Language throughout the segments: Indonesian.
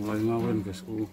Mulai ngawin guysku.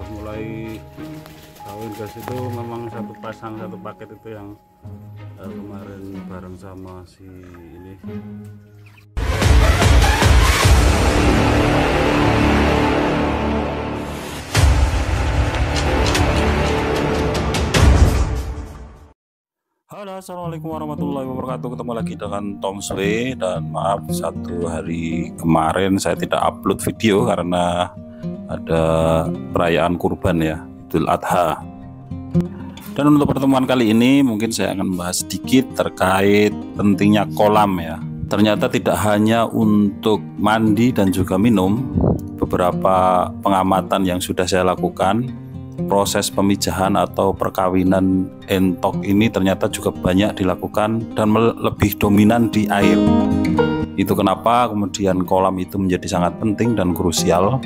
Mulai kawin guys, itu memang satu pasang satu paket itu yang kemarin bareng sama si ini. Halo, assalamualaikum warahmatullahi wabarakatuh. Ketemu lagi dengan Tom Swe. Dan maaf, satu hari kemarin saya tidak upload video karena ada perayaan kurban ya, Idul Adha. Dan untuk pertemuan kali ini mungkin saya akan membahas sedikit terkait pentingnya kolam ya. Ternyata tidak hanya untuk mandi dan juga minum. Beberapa pengamatan yang sudah saya lakukan, proses pemijahan atau perkawinan entok ini ternyata juga banyak dilakukan dan lebih dominan di air. Itu kenapa kemudian kolam itu menjadi sangat penting dan krusial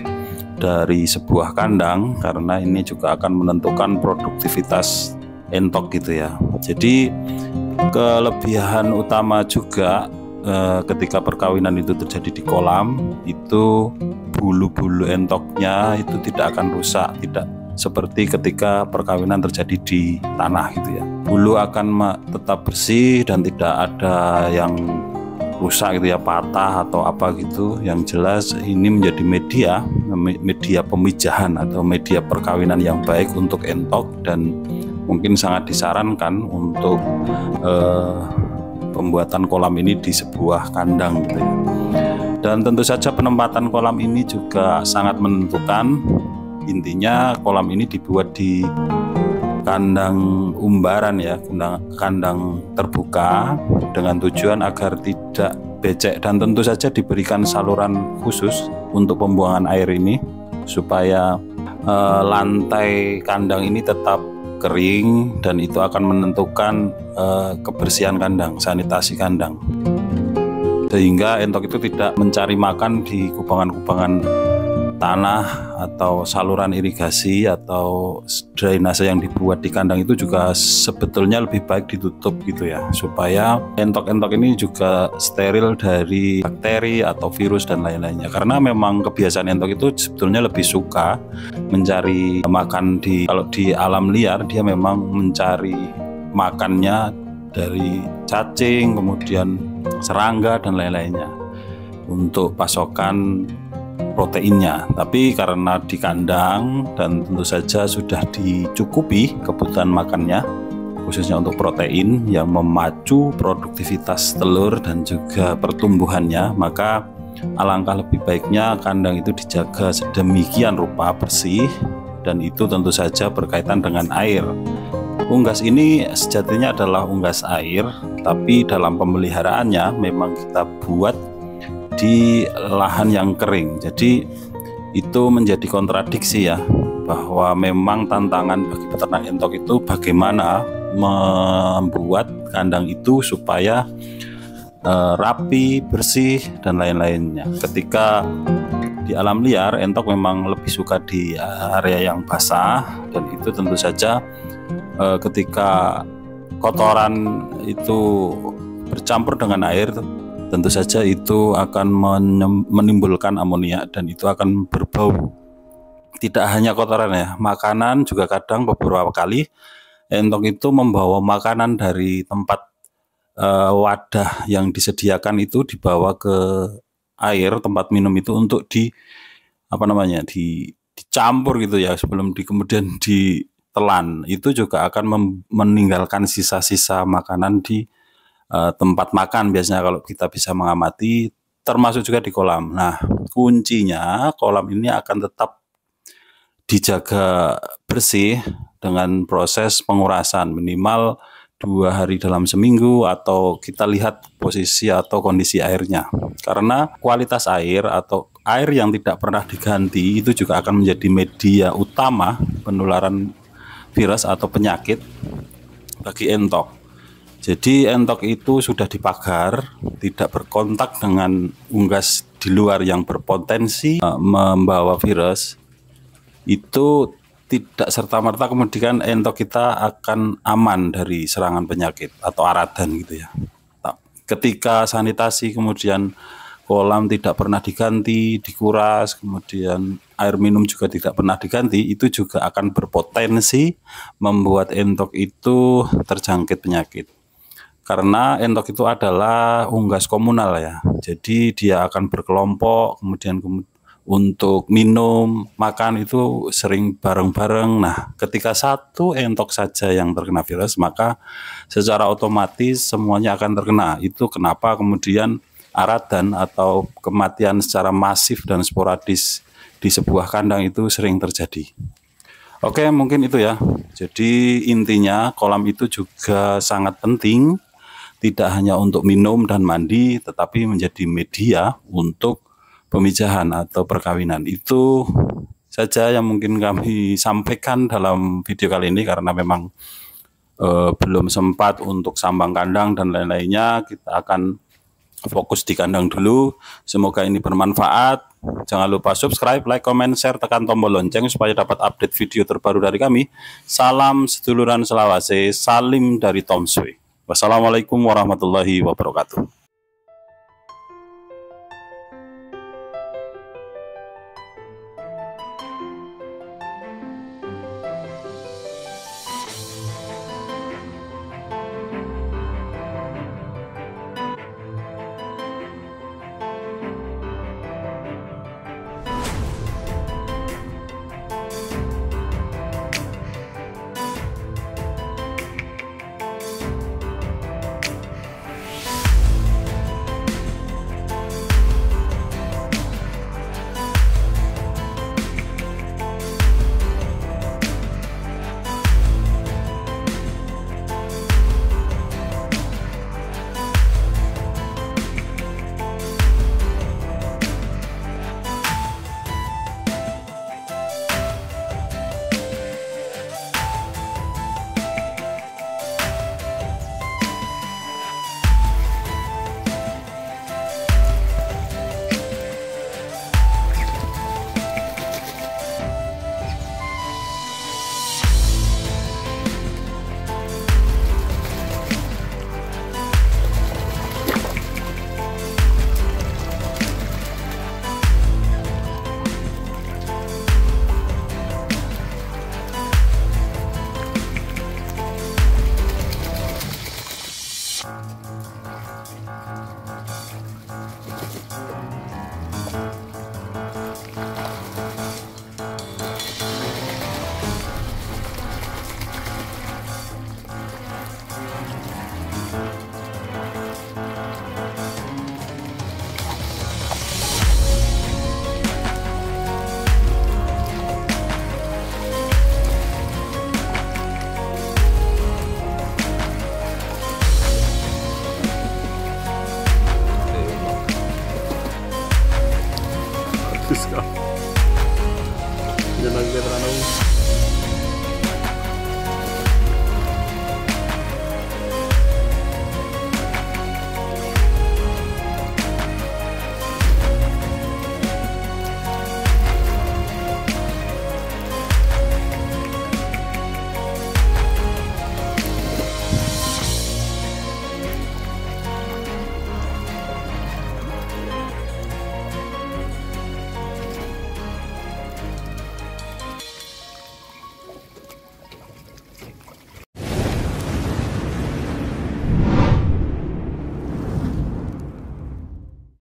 dari sebuah kandang, karena ini juga akan menentukan produktivitas entok gitu ya. Jadi kelebihan utama juga ketika perkawinan itu terjadi di kolam, itu bulu-bulu entoknya itu tidak akan rusak, tidak seperti ketika perkawinan terjadi di tanah gitu ya. Bulu akan tetap bersih dan tidak ada yang rusak gitu ya, patah atau apa gitu. Yang jelas ini menjadi media pemijahan atau media perkawinan yang baik untuk entok, dan mungkin sangat disarankan untuk pembuatan kolam ini di sebuah kandang gitu ya. Dan tentu saja penempatan kolam ini juga sangat menentukan. Intinya kolam ini dibuat di kandang umbaran ya, kandang terbuka dengan tujuan agar tidak becek, dan tentu saja diberikan saluran khusus untuk pembuangan air ini supaya lantai kandang ini tetap kering, dan itu akan menentukan kebersihan kandang, sanitasi kandang, sehingga entok itu tidak mencari makan di kubangan-kubangan tanah atau saluran irigasi atau drainase yang dibuat di kandang. Itu juga sebetulnya lebih baik ditutup gitu ya, supaya entok-entok ini juga steril dari bakteri atau virus dan lain-lainnya. Karena memang kebiasaan entok itu sebetulnya lebih suka mencari makan kalau di alam liar, dia memang mencari makannya dari cacing, kemudian serangga dan lain-lainnya untuk pasokan proteinnya. Tapi karena di kandang dan tentu saja sudah dicukupi kebutuhan makannya, khususnya untuk protein yang memacu produktivitas telur dan juga pertumbuhannya, maka alangkah lebih baiknya kandang itu dijaga sedemikian rupa bersih, dan itu tentu saja berkaitan dengan air. Unggas ini sejatinya adalah unggas air, tapi dalam pemeliharaannya memang kita buat di lahan yang kering. Jadi itu menjadi kontradiksi ya, bahwa memang tantangan bagi peternak entok itu bagaimana membuat kandang itu supaya rapi, bersih dan lain-lainnya. Ketika di alam liar, entok memang lebih suka di area yang basah, dan itu tentu saja ketika kotoran itu bercampur dengan air, tentu saja itu akan menimbulkan amonia dan itu akan berbau. Tidak hanya kotoran ya, makanan juga kadang beberapa kali entok itu membawa makanan dari tempat wadah yang disediakan itu dibawa ke air tempat minum itu untuk dicampur gitu ya sebelum kemudian ditelan. Itu juga akan meninggalkan sisa-sisa makanan di tempat makan biasanya kalau kita bisa mengamati, termasuk juga di kolam. Nah, kuncinya kolam ini akan tetap dijaga bersih dengan proses pengurasan minimal 2 hari dalam seminggu, atau kita lihat posisi atau kondisi airnya. Karena kualitas air atau air yang tidak pernah diganti itu juga akan menjadi media utama penularan virus atau penyakit bagi entok. Jadi entok itu sudah dipagar, tidak berkontak dengan unggas di luar yang berpotensi membawa virus. Itu tidak serta-merta kemudian entok kita akan aman dari serangan penyakit atau aradan gitu ya. Ketika sanitasi kemudian kolam tidak pernah diganti, dikuras, kemudian air minum juga tidak pernah diganti, itu juga akan berpotensi membuat entok itu terjangkit penyakit. Karena entok itu adalah unggas komunal ya, jadi dia akan berkelompok, kemudian untuk minum, makan itu sering bareng-bareng. Nah, ketika satu entok saja yang terkena virus, maka secara otomatis semuanya akan terkena. Itu kenapa kemudian aradan atau kematian secara masif dan sporadis di sebuah kandang itu sering terjadi. Oke, mungkin itu ya. Jadi intinya kolam itu juga sangat penting, tidak hanya untuk minum dan mandi, tetapi menjadi media untuk pemijahan atau perkawinan. Itu saja yang mungkin kami sampaikan dalam video kali ini, karena memang belum sempat untuk sambang kandang dan lain-lainnya. Kita akan fokus di kandang dulu. Semoga ini bermanfaat. Jangan lupa subscribe, like, comment, share, tekan tombol lonceng supaya dapat update video terbaru dari kami. Salam seduluran Selawase, salim dari Tom Sui. Wassalamualaikum warahmatullahi wabarakatuh.